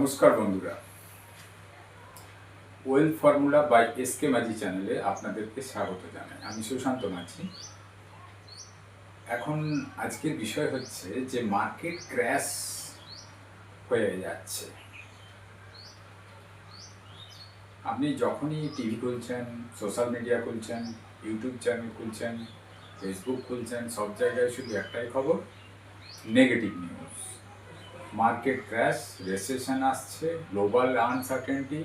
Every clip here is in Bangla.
নমস্কার বন্ধুরা, ওয়েলথ ফর্মুলা বাই এসকে মাঝি চ্যানেলে আপনাদেরকে স্বাগত জানাই। আমি সুশান্ত মাঝি। এখন আজকের বিষয় হচ্ছে যে মার্কেট ক্র্যাশ হয়ে যাচ্ছে। আপনি যখনই টিভি খুলছেন, সোশ্যাল মিডিয়া খুলছেন, ইউটিউব চ্যানেল খুলছেন, ফেসবুক খুলছেন, সব জায়গায় শুধু একটাই খবর, negative news. Market crash, recession আসছে, গ্লোবাল আনসার্টেনটি,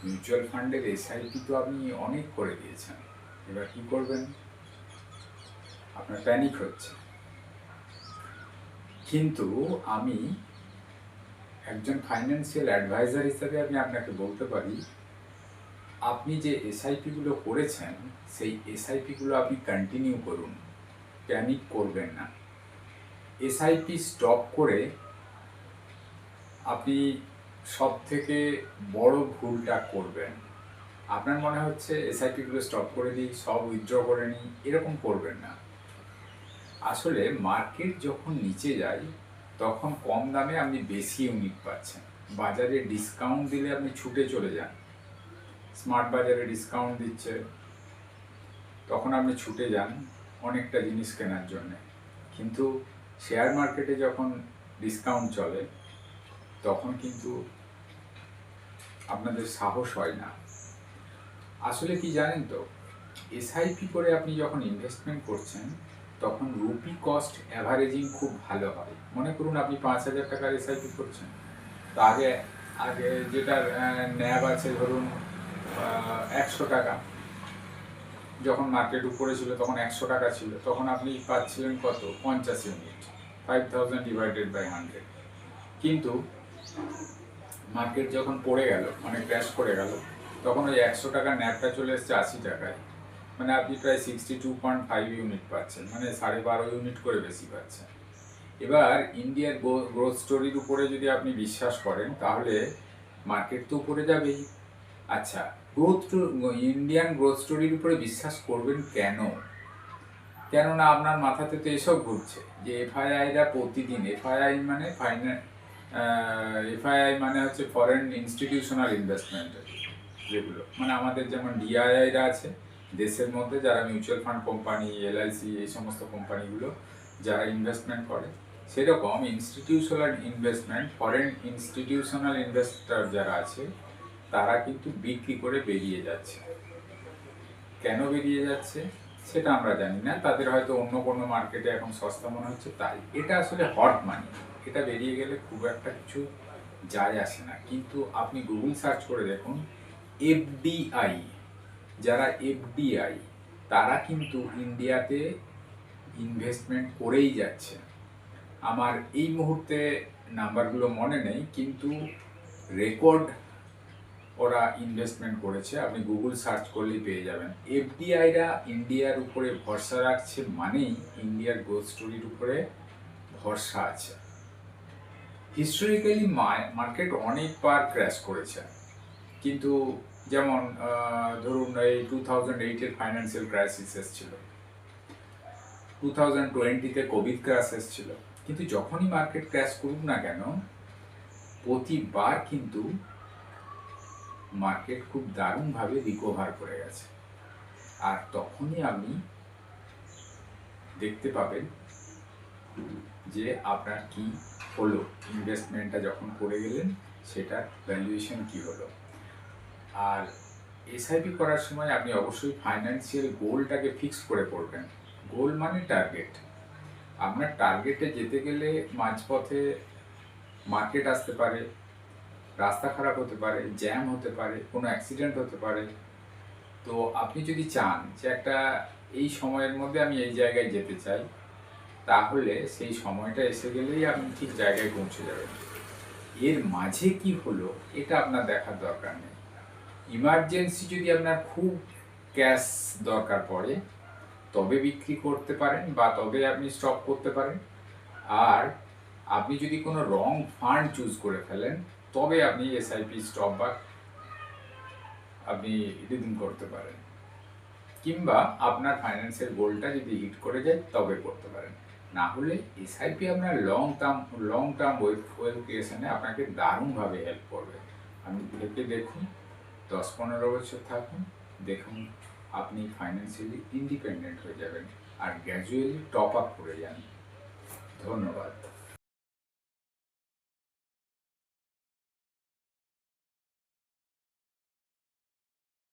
মিউচুয়াল ফান্ডের এসআইপি তো আপনি অনেক করে দিয়েছেন, এবার কী করবেন? আপনার প্যানিক হচ্ছে। কিন্তু আমি একজন ফাইন্যান্সিয়াল অ্যাডভাইজার হিসাবে আমি আপনাকে বলতে পারি, আপনি যে এসআইপিগুলো করেছেন সেই এসআইপিগুলো আপনি কন্টিনিউ করুন, প্যানিক করবেন না। এসআইপি স্টপ করে আপনি সব থেকে বড় ভুলটা করবেন। আপনার মনে হচ্ছে এসআইপিগুলো স্টপ করে দিই, সব উইথড্র করে নিই, এরকম করবেন না। আসলে মার্কেট যখন নিচে যায় তখন কম দামে আপনি বেশি ইউনিট পাচ্ছেন। বাজারে ডিসকাউন্ট দিলে আপনি ছুটে চলে যান। স্মার্ট বাজারে ডিসকাউন্ট দিচ্ছে, তখন আপনি ছুটে যান অনেকটা জিনিস কেনার জন্যে। কিন্তু শেয়ার মার্কেটে যখন ডিসকাউন্ট চলে তখন কিন্তু আপনাদের সাহস হয় না। আসলে কি জানেন তো, এসআইপি করে আপনি যখন ইনভেস্টমেন্ট করছেন তখন রুপি কস্ট অ্যাভারেজিং খুব ভালো হয়। মনে করুন আপনি 5,000 টাকার এসআইপি করছেন, তো আগে আগে যেটার ন্যাব আছে ধরুন 100 টাকা, যখন মার্কেট উপরে ছিল তখন 100 টাকা ছিল, তখন আপনি পাচ্ছিলেন কত? 50 ইউনিট, 5000 ডিভাইডেড বাই 100। কিন্তু মার্কেট যখন পড়ে গেল, মানে ক্র্যাশ করে গেল, তখন ওই 100 টাকার ন্যাবটা চলে এসছে 80 টাকায়। মানে আপনি প্রায় 62.5 ইউনিট পাচ্ছেন, মানে 12.5 ইউনিট করে বেশি পাচ্ছেন। এবার ইন্ডিয়ার গ্রোথ স্টোরির উপরে যদি আপনি বিশ্বাস করেন তাহলে মার্কেট তো উপরে যাবেই। আচ্ছা, ইন্ডিয়ান গ্রোথ স্টোরির উপরে বিশ্বাস করবেন কেন? কেননা আপনার মাথাতে তো এসব ঘুরছে যে এফআইআইরা প্রতিদিন, এফআইআই মানে হচ্ছে ফরেন ইনস্টিটিউশনাল ইনভেস্টমেন্ট, যেগুলো মানে আমাদের যেমন ডিআইআইরা আছে দেশের মধ্যে, যারা মিউচুয়াল ফান্ড কোম্পানি, এলআইসি, এই সমস্ত কোম্পানিগুলো যারা ইনভেস্টমেন্ট করে, সেরকম institutional investment, foreign institutional investor যারা আছে তারা কিন্তু বিক্রি করে বেরিয়ে যাচ্ছে। কেন বেরিয়ে যাচ্ছে সেটা আমরা জানি না, তাদের হয়তো অন্য কোনো মার্কেটে এখন সস্তা মনে হচ্ছে তাই। এটা আসলে হট মানি, এটা বেরিয়ে গেলে খুব একটা কিছু যায় আসে না। কিন্তু আপনি গুগল সার্চ করে দেখুন, এফডিআই, যারা এফডিআই তারা কিন্তু ইন্ডিয়াতে ইনভেস্টমেন্ট করেই যাচ্ছে। আমার এই মুহূর্তে নাম্বারগুলো মনে নেই, কিন্তু রেকর্ড ওরা ইনভেস্টমেন্ট করেছে, আপনি গুগল সার্চ করলেই পেয়ে যাবেন। এফডিআইরা ইন্ডিয়ার উপরে ভরসা রাখছে মানেই ইন্ডিয়ার গ্রোথ স্টোরির উপরে ভরসা আছে। হিস্টোরিক্যালি মার্কেট অনেকবার ক্র্যাশ করেছে, কিন্তু যেমন ধরুন এই 2008-এর ফাইন্যান্সিয়াল ক্রাইসিস এসেছিল, 2020-তে কোভিড ক্র্যাশ এসেছিল, কিন্তু যখনই মার্কেট ক্র্যাশ করুক না কেন প্রতিবার কিন্তু মার্কেট খুব দারুণভাবে রিকভার করে গেছে। আর তখনই আপনি দেখতে পাবেন যে আপনার কি হলো, ইনভেস্টমেন্টটা যখন করে গেলেন সেটার ভ্যালুয়েশন কি হলো। আর এসআইপি করার সময় আপনি অবশ্যই ফাইন্যান্সিয়াল গোলটাকে ফিক্স করে করবেন। গোল মানে টার্গেট। আপনার টার্গেটে যেতে গেলে মাঝপথে মার্কেট আসতে পারে, রাস্তা খারাপ হতে পারে, জ্যাম হতে পারে, কোনো অ্যাক্সিডেন্ট হতে পারে। তো আপনি যদি চান যে একটা এই সময়ের মধ্যে আমি এই জায়গায় যেতে চাই, তাহলে সেই সময়টা এসে গেলেই আপনি ঠিক জায়গায় পৌঁছে যাবেন। এর মাঝে কি হলো এটা আপনার দেখার দরকার নেই। ইমার্জেন্সি যদি আপনার খুব ক্যাশ দরকার পড়ে তবে বিক্রি করতে পারেন বা তবে আপনি স্টপ করতে পারেন। আর আপনি যদি কোনো রং ফান্ড চুজ করে ফেলেন তবে আপনি এসআইপি স্টপ বা আপনি রিডিম করতে পারেন, কিংবা আপনার ফাইন্যান্সের গোলটা যদি হিট করে যায় তবে করতে পারেন। না হলে এসআইপি আপনার লং টার্ম ওয়েলথ ক্রিয়েশনে আপনাকে দারুণভাবে হেল্প করবে। আপনি ভেবে দেখুন, 10-15 বছর থাকুন, দেখুন আপনি ফাইন্যান্সিয়ালি ইন্ডিপেন্ডেন্ট হয়ে যাবেন আর গ্র্যাজুয়ালি টপ আপ করে যান। ধন্যবাদ।